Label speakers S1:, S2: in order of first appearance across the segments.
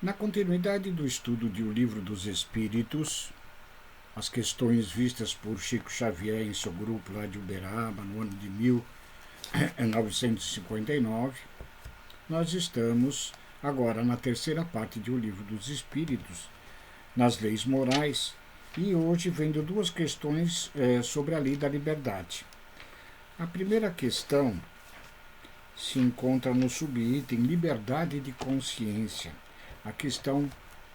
S1: Na continuidade do estudo de O Livro dos Espíritos, as questões vistas por Chico Xavier em seu grupo lá de Uberaba, no ano de 1959, nós estamos agora na terceira parte de O Livro dos Espíritos, nas leis morais, e hoje vendo duas questões sobre a lei da liberdade. A primeira questão se encontra no subitem Liberdade de Consciência, a questão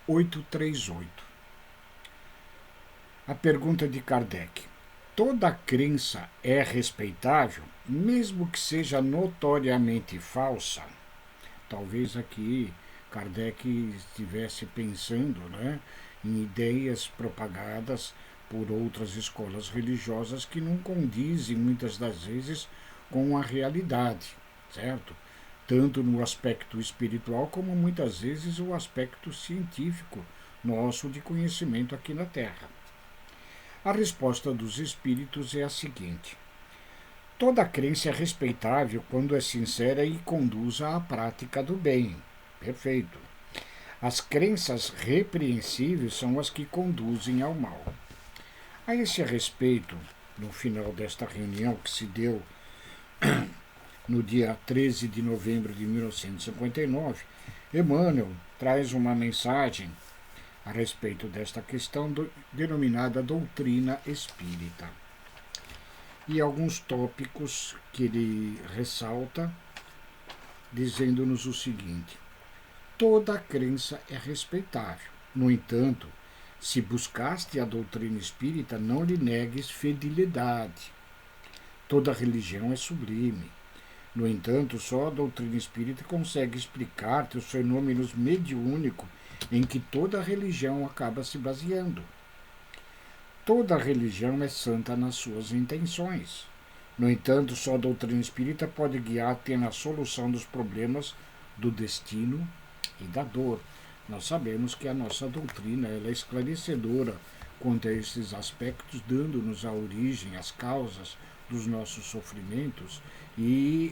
S1: 838. A pergunta de Kardec: toda crença é respeitável, mesmo que seja notoriamente falsa? Talvez aqui Kardec estivesse pensando, em ideias propagadas por outras escolas religiosas que não condizem muitas das vezes com a realidade, certo? Tanto no aspecto espiritual como muitas vezes o aspecto científico nosso de conhecimento aqui na Terra. A resposta dos espíritos é a seguinte: toda crença é respeitável quando é sincera e conduz à prática do bem. Perfeito. As crenças repreensíveis são as que conduzem ao mal. A esse respeito, no final desta reunião que se deu no dia 13 de novembro de 1959, Emmanuel traz uma mensagem a respeito desta questão denominada doutrina espírita. E alguns tópicos que ele ressalta, dizendo-nos o seguinte: toda crença é respeitável. No entanto, se buscaste a doutrina espírita, não lhe negues fidelidade. Toda religião é sublime. No entanto, só a doutrina espírita consegue explicar-te os fenômenos mediúnicos em que toda religião acaba se baseando. Toda religião é santa nas suas intenções. No entanto, só a doutrina espírita pode guiar-te na solução dos problemas do destino e da dor. Nós sabemos que a nossa doutrina ela é esclarecedora quanto a esses aspectos, dando-nos a origem, as causas dos nossos sofrimentos e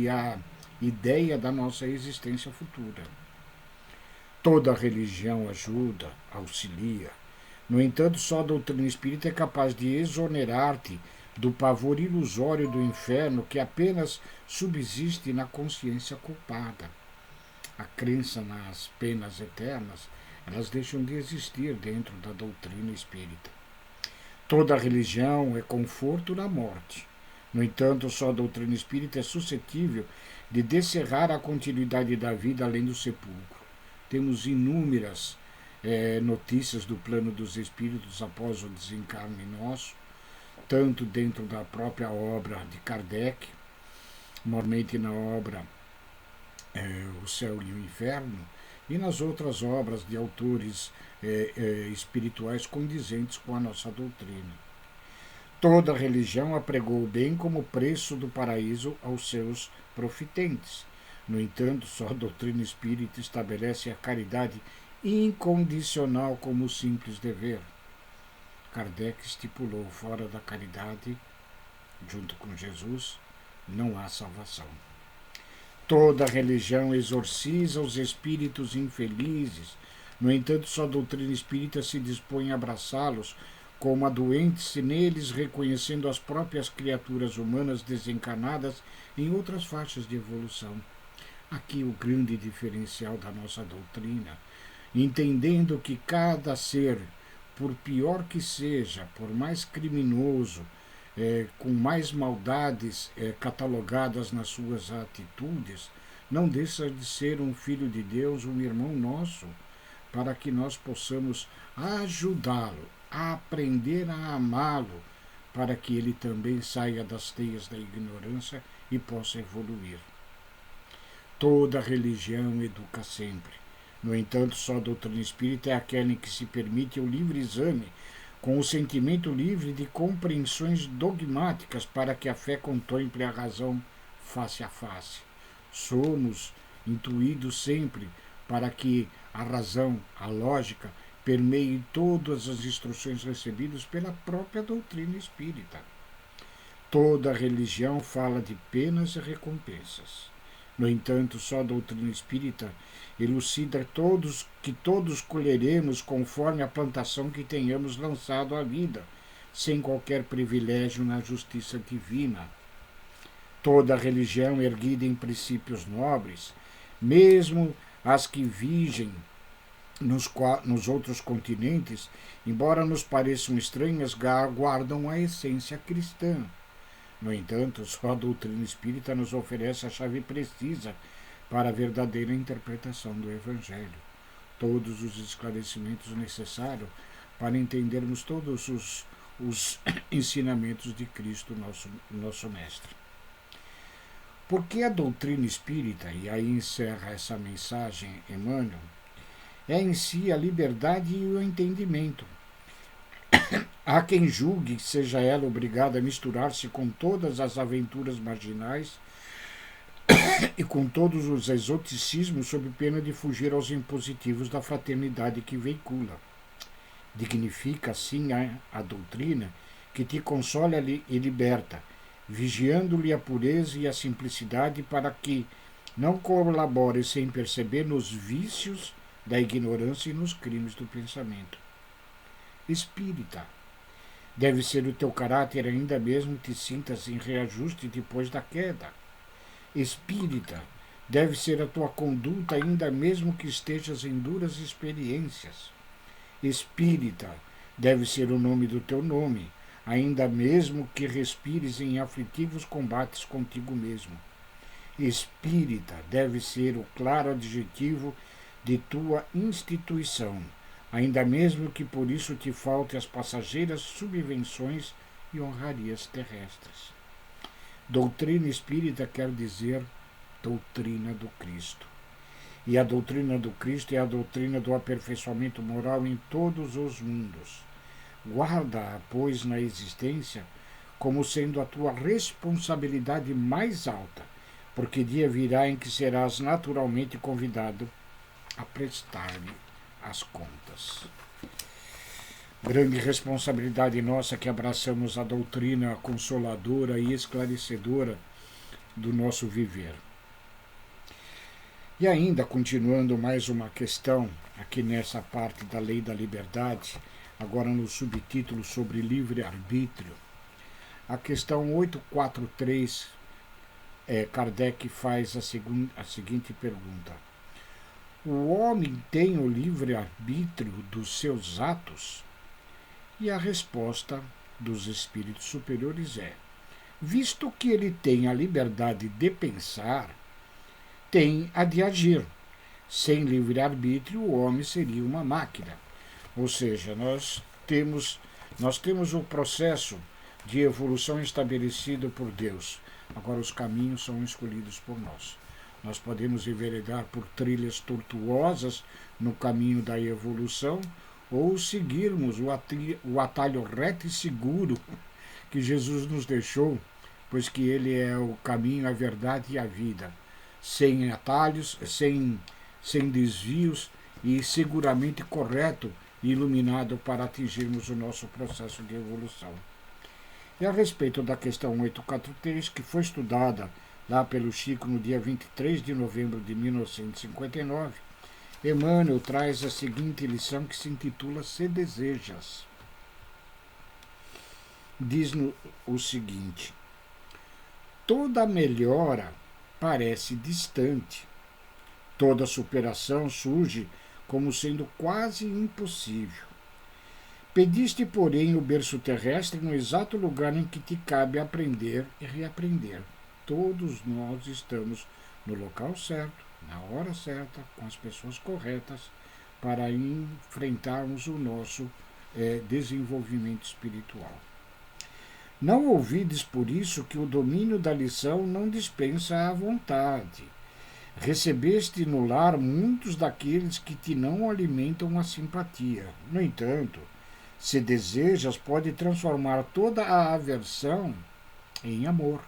S1: a ideia da nossa existência futura. Toda religião ajuda, auxilia. No entanto, só a doutrina espírita é capaz de exonerar-te do pavor ilusório do inferno que apenas subsiste na consciência culpada. A crença nas penas eternas, elas deixam de existir dentro da doutrina espírita. Toda religião é conforto na morte. No entanto, só a doutrina espírita é suscetível de descerrar a continuidade da vida além do sepulcro. Temos inúmeras notícias do plano dos espíritos após o desencarne nosso, tanto dentro da própria obra de Kardec, normalmente na obra O Céu e o Inferno, e nas outras obras de autores espirituais condizentes com a nossa doutrina. Toda religião apregou o bem como preço do paraíso aos seus profitentes. No entanto, só a doutrina espírita estabelece a caridade incondicional como simples dever. Kardec estipulou: fora da caridade, junto com Jesus, não há salvação. Toda religião exorciza os espíritos infelizes. No entanto, só a doutrina espírita se dispõe a abraçá-los como a doente-se neles, reconhecendo as próprias criaturas humanas desencarnadas em outras faixas de evolução. Aqui o grande diferencial da nossa doutrina, entendendo que cada ser, por pior que seja, por mais criminoso, com mais maldades catalogadas nas suas atitudes, não deixa de ser um filho de Deus, um irmão nosso, para que nós possamos ajudá-lo a aprender a amá-lo, para que ele também saia das teias da ignorância e possa evoluir. Toda religião educa sempre. No entanto, só a doutrina espírita é aquela em que se permite o livre exame, com o sentimento livre de compreensões dogmáticas para que a fé contemple a razão face a face. Somos intuídos sempre para que a razão, a lógica, permeie todas as instruções recebidas pela própria doutrina espírita. Toda religião fala de penas e recompensas. No entanto, só a doutrina espírita elucida que todos colheremos conforme a plantação que tenhamos lançado à vida, sem qualquer privilégio na justiça divina. Toda religião erguida em princípios nobres, mesmo as que vigem nos outros continentes, embora nos pareçam estranhas, guardam a essência cristã. No entanto, só a doutrina espírita nos oferece a chave precisa para a verdadeira interpretação do Evangelho, todos os esclarecimentos necessários para entendermos todos os ensinamentos de Cristo, nosso Mestre. Porque a doutrina espírita, e aí encerra essa mensagem Emmanuel, é em si a liberdade e o entendimento. Há quem julgue que seja ela obrigada a misturar-se com todas as aventuras marginais e com todos os exoticismos sob pena de fugir aos impositivos da fraternidade que veicula. Dignifica, assim, a doutrina que te consola e liberta, vigiando-lhe a pureza e a simplicidade para que não colabore sem perceber nos vícios da ignorância e nos crimes do pensamento. Espírita, deve ser o teu caráter ainda mesmo te sintas em reajuste depois da queda. Espírita, deve ser a tua conduta ainda mesmo que estejas em duras experiências. Espírita, deve ser o nome do teu nome, ainda mesmo que respires em aflitivos combates contigo mesmo. Espírita, deve ser o claro adjetivo de tua instituição, ainda mesmo que por isso te falte as passageiras subvenções e honrarias terrestres. Doutrina espírita quer dizer doutrina do Cristo. E a doutrina do Cristo é a doutrina do aperfeiçoamento moral em todos os mundos. Guarda-a, pois, na existência como sendo a tua responsabilidade mais alta, porque dia virá em que serás naturalmente convidado a prestar-lhe as contas. Grande responsabilidade nossa que abraçamos a doutrina consoladora e esclarecedora do nosso viver. E ainda, continuando mais uma questão, aqui nessa parte da lei da liberdade, agora no subtítulo sobre livre-arbítrio, a questão 843, Kardec faz a seguinte pergunta: o homem tem o livre-arbítrio dos seus atos? E a resposta dos espíritos superiores é: visto que ele tem a liberdade de pensar, tem a de agir. Sem livre-arbítrio, o homem seria uma máquina. Ou seja, nós temos o processo de evolução estabelecido por Deus. Agora os caminhos são escolhidos por nós. Nós podemos enveredar por trilhas tortuosas no caminho da evolução ou seguirmos o atalho reto e seguro que Jesus nos deixou, pois que ele é o caminho, a verdade e a vida, sem atalhos, sem desvios e seguramente correto e iluminado para atingirmos o nosso processo de evolução. E a respeito da questão 843, que foi estudada lá pelo Chico no dia 23 de novembro de 1959, Emmanuel traz a seguinte lição que se intitula Se Desejas. Diz-nos o seguinte: toda melhora parece distante, toda superação surge como sendo quase impossível. Pediste, porém, o berço terrestre no exato lugar em que te cabe aprender e reaprender. Todos nós estamos no local certo, na hora certa, com as pessoas corretas, para enfrentarmos o nosso desenvolvimento espiritual. Não ouvides por isso que o domínio da lição não dispensa a vontade. Recebeste no lar muitos daqueles que te não alimentam a simpatia. No entanto, se desejas, pode transformar toda a aversão em amor,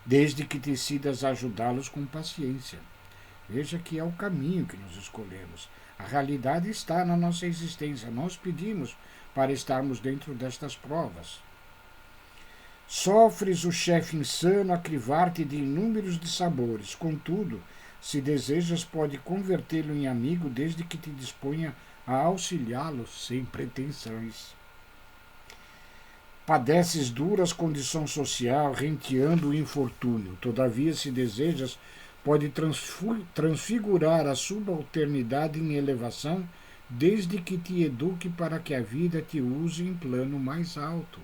S1: desde que decidas ajudá-los com paciência. Veja que é o caminho que nós escolhemos. A realidade está na nossa existência. Nós pedimos para estarmos dentro destas provas. Sofres o chefe insano a crivar-te de inúmeros dissabores. Contudo, se desejas, pode convertê-lo em amigo desde que te disponha a auxiliá-lo sem pretensões. Padeces duras condição social, renteando o infortúnio. Todavia, se desejas, pode transfigurar a subalternidade em elevação, desde que te eduque para que a vida te use em plano mais alto.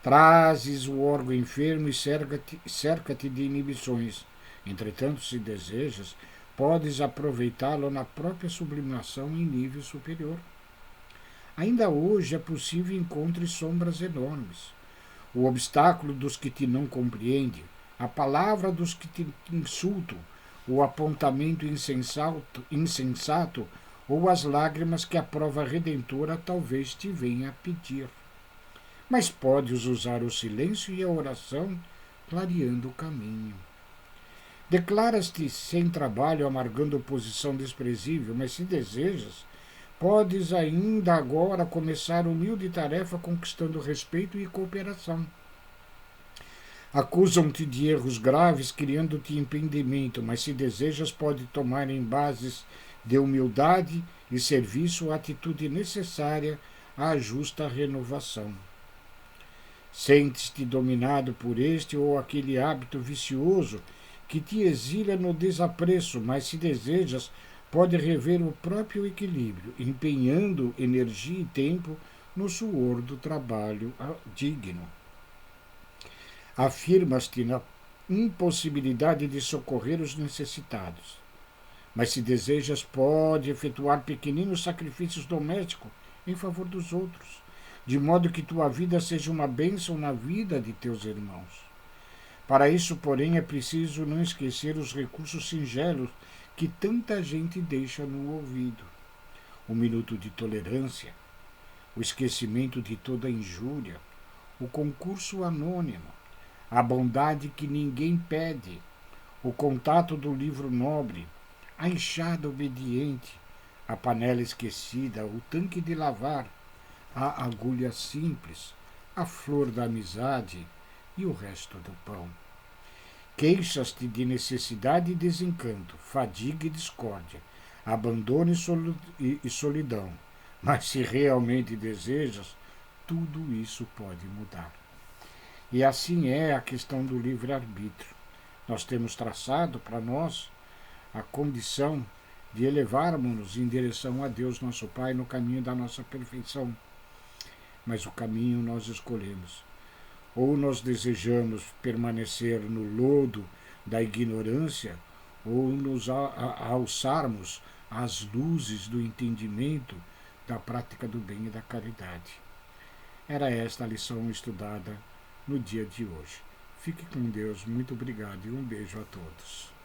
S1: Trazes o órgão enfermo e cerca-te de inibições. Entretanto, se desejas, podes aproveitá-lo na própria sublimação em nível superior. Ainda hoje é possível encontrar sombras enormes. O obstáculo dos que te não compreendem, a palavra dos que te insultam, o apontamento insensato ou as lágrimas que a prova redentora talvez te venha a pedir. Mas podes usar o silêncio e a oração, clareando o caminho. Declaras-te sem trabalho, amargando oposição desprezível, mas se desejas, podes ainda agora começar humilde tarefa conquistando respeito e cooperação. Acusam-te de erros graves, criando-te impedimento, mas se desejas, pode tomar em bases de humildade e serviço a atitude necessária à justa renovação. Sentes-te dominado por este ou aquele hábito vicioso que te exila no desapreço, mas se desejas, pode rever o próprio equilíbrio, empenhando energia e tempo no suor do trabalho digno. Afirmas-te na impossibilidade de socorrer os necessitados, mas se desejas, pode efetuar pequeninos sacrifícios domésticos em favor dos outros, de modo que tua vida seja uma bênção na vida de teus irmãos. Para isso, porém, é preciso não esquecer os recursos singelos que tanta gente deixa no ouvido. O minuto de tolerância, o esquecimento de toda injúria, o concurso anônimo, a bondade que ninguém pede, o contato do livro nobre, a enxada obediente, a panela esquecida, o tanque de lavar, a agulha simples, a flor da amizade e o resto do pão. Queixas-te de necessidade e desencanto, fadiga e discórdia, abandono e solidão. Mas se realmente desejas, tudo isso pode mudar. E assim é a questão do livre-arbítrio. Nós temos traçado para nós a condição de elevarmos-nos em direção a Deus, nosso Pai, no caminho da nossa perfeição. Mas o caminho nós escolhemos. Ou nós desejamos permanecer no lodo da ignorância, ou nos alçarmos às luzes do entendimento, da prática do bem e da caridade. Era esta a lição estudada no dia de hoje. Fique com Deus, muito obrigado e um beijo a todos.